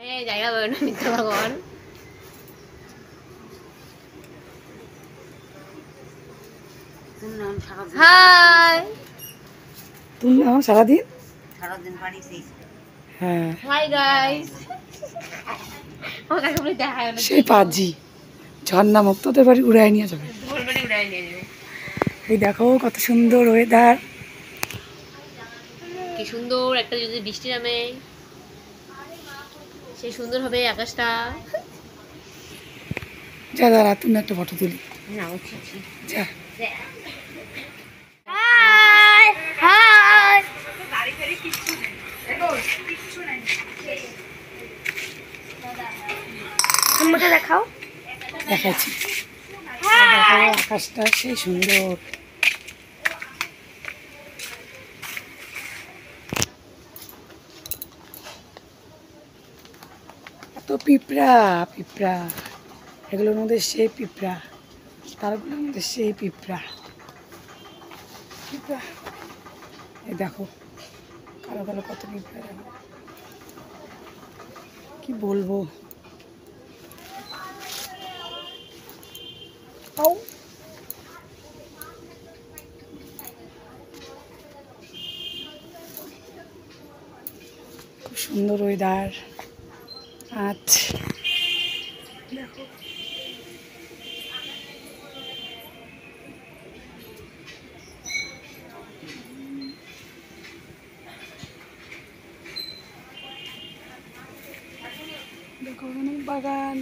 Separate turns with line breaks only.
এই জায়গা বেরোনো মিত্র ভগবান। হাই
তুমি নাও সারাদিন
বাড়িতে।
হ্যাঁ
হাই গাইস, ওকে বলে দেখা হলো।
সেই পাজি ঝর্ণা মুক্তদের বাড়ি উড়াই নিয়ে যাবে।
বলবেন উড়াই নিয়ে যাবে।
এই দেখো কত সুন্দর ওয়েদার।
কি সুন্দর একটা যদি বৃষ্টি নামে সেই সুন্দর হবে আকাশটা।
যা দাঁড়া তুমি একটা ফটো তুলি।
না বুঝছি।
যা
হাই হাই। মুখে দেখাও।
দেখাচ্ছি দেখো আকাশটা সেই সুন্দর। এত পিঁপড়া পিঁপড়া, এগুলোর মধ্যে সেই পিঁপড়া, তারগুলোর মধ্যে সেই পিঁপড়া পিঁপড়া। এই দেখো কালো কালো কত পিঁপড়া, দেখো কি বলবো। আউ খুব সুন্দর ওয়েদার আজ। দেখো দেখো অনেক বাগান।